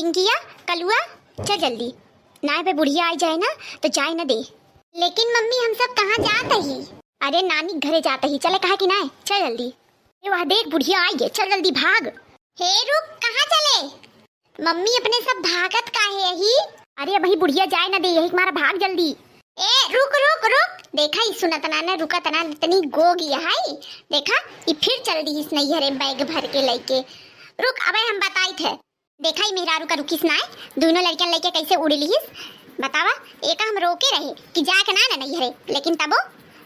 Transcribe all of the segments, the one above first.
पिंकिया कलुआ चल जल्दी, ना पे बुढ़िया आ जाए ना तो जाए ना दे। लेकिन मम्मी हम सब कहाँ जाते ही? अरे नानी घरे जाते ही, चले कहा कि ना, चल जल्दी। ये वह देख बुढ़िया आई है, चल जल्दी भाग। हे रुक, कहाँ चले? मम्मी अपने सब भागत काहे ही? अरे अब ही बुढ़िया जाए ना दे, यही तुम्हारा भाग जल्दी। ए रुक रुक रुक, देखा ही सुना तना ना, रुका तना, इतनी गो गया है। देखा ये फिर चल दी इस नहीं हरे बैग भर के लेके। रुक अबे हम बताई थे, देखा ही मेहरारू का रुकिस ना, दोनों लड़कियां लेके कैसे उड़ लीस बतावा। एक हम रोके रहे कि जाके ना नहीं हरे, लेकिन तबो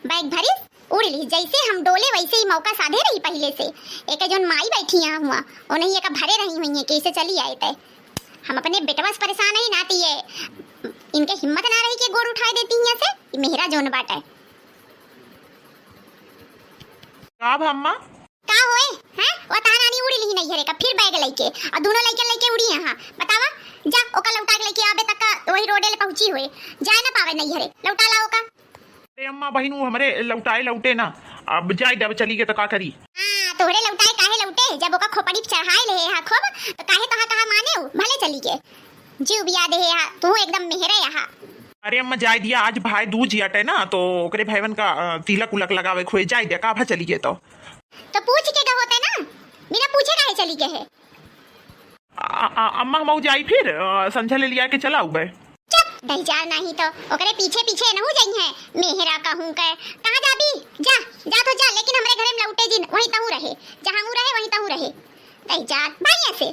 बैग भरिस उड़ ली। जैसे हम डोले वैसे ही मौका साधे रही पहले से। एक जोन माई बैठी यहाँ हुआ वो नहीं एक भरे रही हुई है, कैसे चली आए थे। हम अपने बेटवा से परेशान ही नाती है, इनके हिम्मत ना रही कि गोड़ उठाए देती हैं से। मेहरा जोन बाट है का अम्मा का होए हैं? वो तारानी उड़ी ली नहीं हरे का, फिर बैग लेके और दोनों लड़के लेके उड़ी यहाँ बतावा। जा ओका लौटा के लेके आबे तक का वही रोडे ले पहुंची हुए, जाए ना पावे नहीं हरे, लौटा लाओ का। अरे अम्मा बहनू हमरे लौटाए लौटे ना, अब जाए जब चली के तो का करी। हां तोहरे लौटाए काहे लौटे, जब ओका खोपड़ी चढ़ाए ले हा खूब तो काहे कहा माने हो, भले चली के जीव बिया दे हा तू एकदम मेहरे यहाँ। अरे अम्मा जाए दिया, आज भाई दूज हटे ना तो ओकरे भाईवन का तिलक उलक लगावे खोए, जाए दिया का चली के तो पूछ के का होता ना, बिना पूछे काहे चली के है। अम्मा हम जाई फिर संझा ले लिया के चलाऊ बे। चुप जा नहीं तो ओकरे पीछे पीछे न हो जाई है। मेहरा कहूं के कहां जाबी, जा जा तो जा, लेकिन हमरे घरे में लौटे जिन वहीं तहू रहे, जहां हूं रहे वहीं तहू रहे। दई जा भाई ऐसे।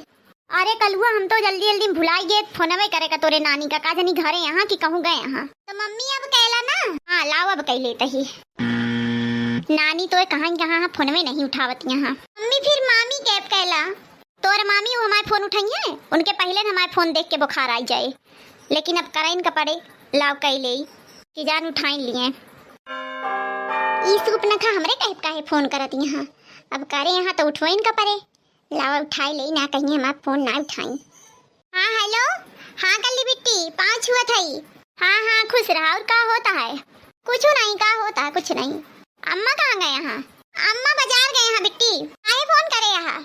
अरे कलुआ हम तो जल्दी जल्दी भुलाई गए, फोनवे करे का तोरे नानी का जनी घरे यहाँ कि कहूं गए यहाँ। तो मम्मी अब कहला ना, हां लाओ अब कह लेते ही। नानी तो कहां फोनवे नहीं उठावत यहाँ। मम्मी फिर मामी कैब कहला, तोर मामी वो हमारे फोन उठाई है, उनके पहले हमारे फोन देख के बुखार आई जाए, लेकिन अब कराइन का पड़े लाव कई ले कि जान उठाइन लिए। ई सूप न खा हमरे कहब काहे फोन करत यहाँ, अब करे यहाँ तो उठवाइन का पड़े, लाव उठाई ले ना, कहीं हमारा फोन ना उठाई। हाँ हेलो, हाँ कल्ली बिट्टी पाँच हुआ थई। हाँ खुश रहा, और का होता है? कुछ नहीं, का होता है कुछ नहीं। अम्मा कहाँ गए यहाँ? अम्मा बाजार गए यहाँ बिट्टी। काहे फोन करे यहाँ?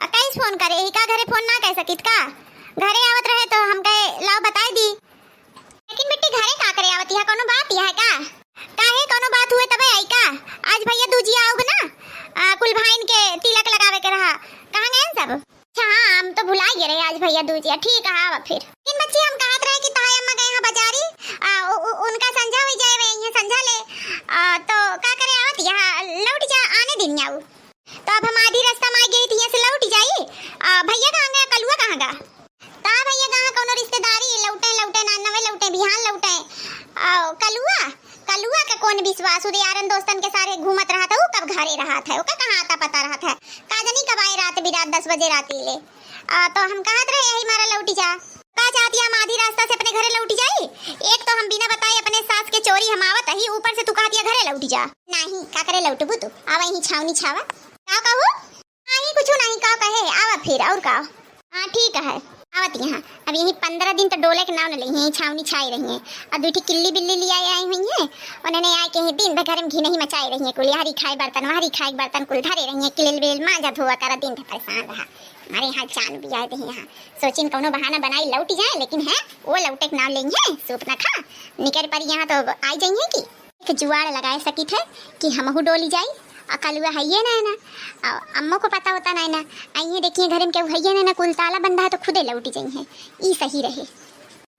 कैसे फोन करे ही का, घरे फोन ना कह सकित का, घरे आवत रहे तो हम कहे लाओ बताई दी। लेकिन बिट्टी घरे का करे आवत, यहाँ कोनो बात है का? काहे कोनो बात हुए तबे आई का? आज भैया दूजिया आओगे ना, कुल भाईन के तिलक लगावे के रहा, कहाँ गए सब? अच्छा हाँ हम तो भुला गए रहे आज भैया दूजिया, ठीक है आवा फिर। इन बच्ची हम कहत रहे कि ताई अम्मा गए यहाँ बाजारी, उनका संझा हो जाए वे यहाँ संझा ले, तो का करे आवत यहाँ लौट जा आने दिन आऊ। तो अब हम आधी रास्ता में गई थी, यहाँ से लौट जाई। भैया कहाँ गए, कलुआ कहाँ गा? ता भैया कहाँ कोनो रिश्तेदारी लौटे लौटे ना नवे लौटे बिहान लौटे। कलुआ कलुआ का कौन विश्वास, उदे यारन दोस्तन के सारे घूमत रहा था, वो कब घरे रहा था, ओका कहाँ आता पता रहा था, काजनी कब आए रात बिरात 10 बजे राती ले। तो हम कहत रहे यही मारा लौटी जा, का चाहती हम आधी रास्ता से अपने घरे लौटी जाई। एक तो हम बिना बताए अपने सास के चोरी हम आवत ही, ऊपर से तू कहती घरे लौटी जा। नहीं का करे लौटबू तू, आवा ही छावनी छावा का कहू, नहीं कुछ नहीं का कहे आवा फिर और का। हां ठीक है आवत यहाँ, अब यही 15 दिन तो डोले के नाम न लही, छावनी छाई रही है। अब दूठी किल्ली बिल्ली ले आई हुई है, उन्होंने आए के दिन भर घर में घी नहीं मचाई रही है, कुल हरी खाए बर्तन वहरी खाए बर्तन कुल धरे रही है, किलिल बिल मांजा धोआ करा, दिन भर परेशान रहा। हमारे यहाँ चांद भी आए थे यहाँ, सोचिन कौनो बहाना बनाई लौट जाए, लेकिन है वो लौटे के नाम लेंगे सूप न खा निकर पर यहाँ तो आई जाइए कि जुआड़ लगाए सकी थे कि हमहू डोली जाई। कलुआ है ये ना अम्मा को पता होता ना आइए देखिए घर में क्या है ना, कुल ताला बंधा है तो खुदे लौटी जाई है, ई सही रहे।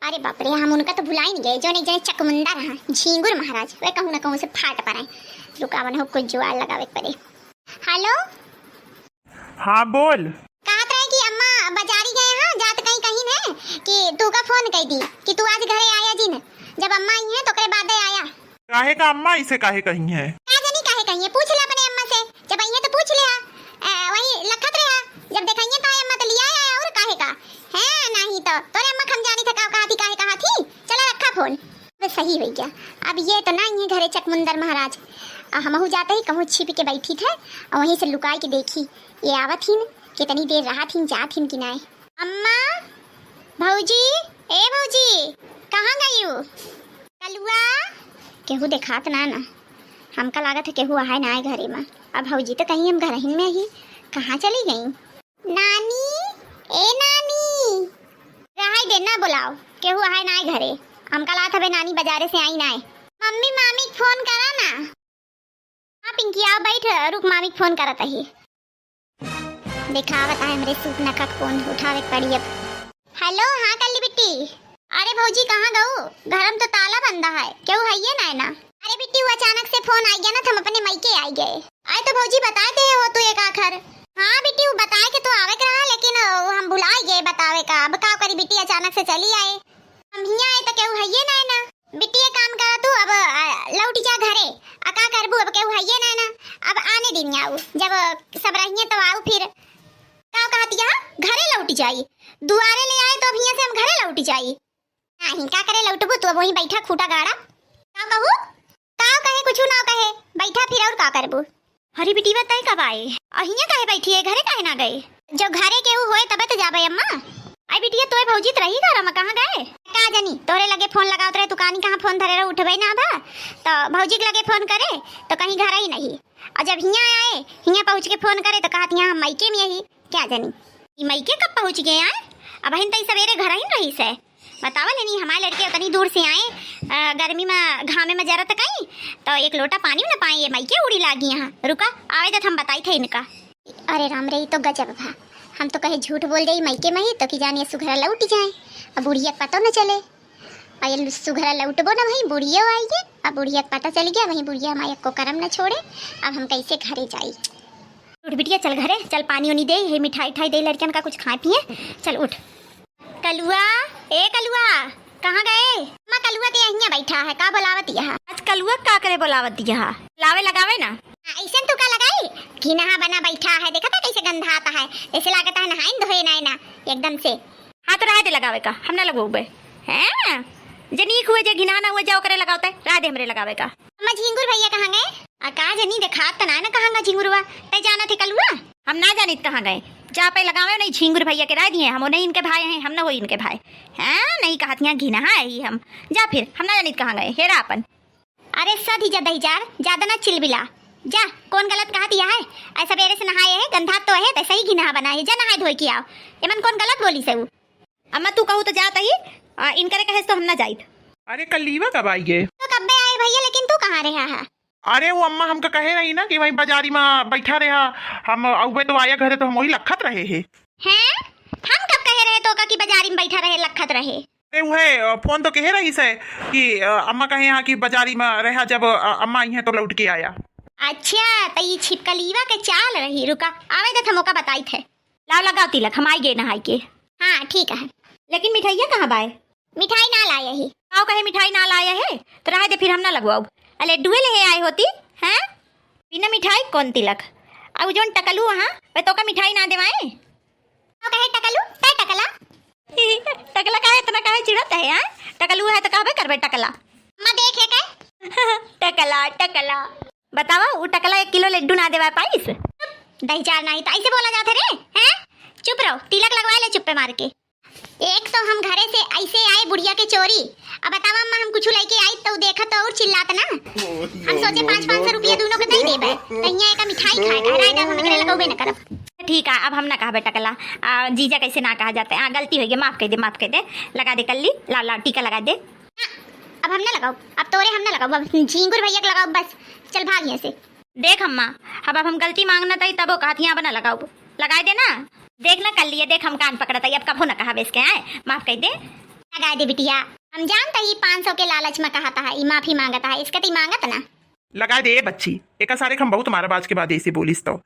अरे बाप रे हम उनका तो भुला ही नहीं गए, जो नहीं जाए चकमुंडा रहा झींगुर महाराज, वे कहूँ ना कहूँ से फाट पड़े, रुकावन हो कुछ जुआड़ लगावे पड़े। हेलो हाँ बोल। कहत रहे कि अम्मा बाजारी गए हाँ जात कहीं कहीं ने कि तू का फोन कह दी कि तू आज घरे आया जिन, जब अम्मा आई है तो करे बाद आया। काहे का अम्मा इसे काहे कहीं है? कहिए पूछ ले अपने अम्मा से, जब आइए तो पूछ लिया, वही लखत रहा, जब देखाइए तो अम्मा तो लिया आया और काहे का है, नहीं तो तोरे अम्मा खम जानी था कहा थी चला रखा फोन। वे सही हो गया, अब ये तो नहीं है घरे चकमुंदर महाराज, हमहू जाते ही कहूँ छिप के बैठी थे और वहीं से लुकाई के देखी ये आवत ही कितनी देर रहा थी जात ही कि ना। अम्मा भौजी ए भौजी कहाँ गई हो? कलुआ केहू देखात ना हमका लागत है केहू आए ना आए घरे में। अब भौजी तो कहीं हम घर में ही कहाँ चली गई? नानी ए नानी ना बुलाओ, केहू आए ना आए घरे। हमका लात हवे नानी बाजारे से आई ना आए। मम्मी मामी के फोन करा ना। हाँ पिंकी आओ बैठ, रुक मामी के फोन करत ही। दिखावत है हमरे सूप नखक फोन उठावे के पड़ी अब। हेलो हाँ कल्ली बिट्टी। अरे भौजी कहाँ गऊ? घर में तो ताला बंदा है, क्यों है ये ना? अरे बिट्टी वो अचानक से फोन आ गया ना, तो हम अपने मायके आ गए। आए तो भौजी बताए थे हो तू एक आखर। हाँ बिट्टी वो बताए कि तू आवे के रहा, लेकिन हम भुला गए बतावे का। अब का करी बिट्टी, अचानक से चली आए। हम हियां आए तो क्यों है ये ना। बिट्टी एक काम कर तू, अब लौट जा घरे। का करबू अब, क्यों है ये ना। अब आने दिन आऊ, जब सब रहिए तो आऊ फिर। का कहती है घरे लौट जाई, दुआरे ले आए तो अब हियां से हम घरे लौट जाई। नहीं का करे लौटबू, तू वहीं बैठा खूटा गाड़ा। का कहू? का कहे कुछ ना कहे, बैठा फिर और का करबू। हरी बिटी बताई कब आए? अहिया काहे बैठी है, घरे काहे ना गए? जो घरे केहू होए तबे तो जाबे अम्मा। आई बिटिया तोय भौजी त रही घर में, कहां गए? का जानी, तोरे लगे फोन लगावत रहे, तू कानी कहां फोन धरे रहे, उठबे ना बा। तो भौजी के लगे फोन करे तो कहीं घर ही नहीं। और जब हिया आए, हिया पहुंच के फोन करे तो कहत यहां हम मायके में यही। क्या जानी ई मायके कब पहुंच गए आए? अब हिन तई सवेरे घर ही रही से। बतावा लेनी हमारे लड़के उतनी दूर से आए, गर्मी में घामे में जरत कहीं तो एक लोटा पानी न पाए, ये मायके उड़ी लागी यहाँ। रुका आवे तो हम बताई थे इनका। अरे राम रे तो गजब था, हम तो कहे झूठ बोल गई मायके में ही तो कि जानिए सुघरा लौट जाए। अब बुढ़िया पता न चले, और सुघरा लौटबो न वही बुढ़िया आई है। अब बुढ़िया पता चल गया, वही बुढ़िया हमारे को करम न छोड़े। अब हम कैसे घरे जाई? उठ बिटिया चल घरे, चल पानी उनी दे, ये मिठाई ठाई दे लड़कियन का कुछ खाए पिए। चल उठ। कलुआ ए कलुआ कहाँ गए? माँ कलुआ तो यहाँ बैठा है, का बुलावत यहाँ? आज कलुआ का करे बुलावत यहाँ? लावे लगावे ना। ऐसा तू का लगाई? घी नहा बना बैठा है, देखा था कैसे गंधा आता है, ऐसे लागता है नहाइन धोए ना एकदम से। हाँ तो रह दे लगावे का, हम ना लगोबे हैं। जनीक हुए जे घिना ना हुए जाओ करे लगावते, रह दे हमरे लगावे का। अम्मा झिंगुर भैया कहाँ गए? का जनी देखा तो ना कहाँ गए झिंगुरवा, तय जाना थे कलुआ। हम ना जानित कहाँ गए, जा पे लगावे नहीं झिंगुर भैया के राय दिए, हम नहीं इनके भाई हैं, हम ना हो इनके भाई हैं। नहीं कहत यहाँ घिना है ही हम, जा फिर हम ना जानित कहाँ गए हेरा अपन। अरे सदी जा दहीजार, ज्यादा ना चिलबिला जा। कौन गलत कहा दिया है? ऐसा बेरे से नहाए है, गंधा तो है, तैसा ही घिना बना है, जा नहाए धोए की आओ। एमन कौन गलत बोली से? अम्मा तू कहू तो जाता ही, इनकरे कहे तो हम ना जाइत। अरे कल्लीवा कब आई है? तो कब आए भैया, लेकिन तू कहाँ रहा है? अरे वो अम्मा हमका कहे रही ना कि वही बाजारी में बैठा रहा, हम अउबे तो आया घरे तो हम वही लखत रहे हैं। हम कब कहे रहे तो का कि बाजारी में बैठा रहे लखत रहे? अरे वह फोन तो कहे रही से कि अम्मा कहे यहाँ की बाजारी में रहा, जब अम्मा आई है तो लौट के आया। अच्छा तो ये छिपकलीवा के चाल रही। रुका आवे तो मौका बताई थे। लाव लगाओ तिलक, हम आई गए नहाई के। हाँ ठीक है, लेकिन मिठाइया कहाँ बाए? मिठाई ना लाए ही। आओ कहे मिठाई ना लाया है तो रह दे फिर हम ना लगवाओ। अले डुए ले आए होती हैं बिना मिठाई कौन तिलक? अब जोन टकलू वहाँ वे तो का मिठाई ना देवाए। तो कहे टकलू तय टकला टकला काहे इतना काहे चिढ़त है यार? टकलू है तो कहबे करबे टकला। अम्मा देखे के टकला टकला बतावा वो टकला 1 किलो लड्डू ना देवा पाइस? दहीचार नहीं तो ऐसे बोला जाते रे हैं? चुप रहो, तिलक लगवा ले चुप्पे मार के। एक तो हम घरे से ऐसे आए बुढ़िया के चोरी, अब बतावा अम्मा हम कुछ लेके आई तो देखा तो और चिल्लाता ना। हम सोचे 500 रुपया दोनों के नहीं देबे, तहिया एक मिठाई खाए का राय दब हम एकरे लगावे न करब। ठीक है अब हम ना कहबे टकला। जीजा कैसे ना कहा जाता है? गलती हो गई, माफ कर दे माफ कर दे। लगा दे कल्ली, लाव लाव टीका लगा दे। अब हम ना लगाओ, अब तोरे हम ना लगाओ, अब झिंगुर भैया के लगाओ बस। चल भाग यहाँ से। देख अम्मा अब हम गलती मांगना था तब वो कहती यहाँ बना लगाओ, लगा दे ना। देख ना कर लिए, देख हम कान पकड़ता अब कभो ना कहा बेस के आए, माफ कर दे। लगा दे बिटिया, हम जानता ही 500 के लालच में कहता है, माफी मांगता है, इसका ती मांगत ना। लगा दे बच्ची, एक सारे हम बहुत मारा बाज के बाद ऐसे बोलिस तो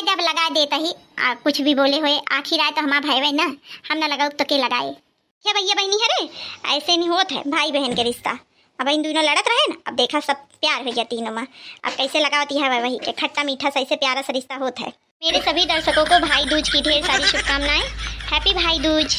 जब लगा देता ही कुछ भी बोले हुए आखिर आए तो हमारा भाई बहन ना, हम ना लगाओ तो के लगाए। क्या भैया बहनी है रे, ऐसे नहीं होत है भाई बहन के रिश्ता। अब इन दोनों लड़त रहे ना, अब देखा सब प्यार हो गया तीनों में। अब कैसे लगावती है वही के खट्टा मीठा सही से प्यारा सा रिश्ता होता है। मेरे सभी दर्शकों को भाई दूज की ढेर सारी शुभकामनाएं। हैप्पी भाई दूज।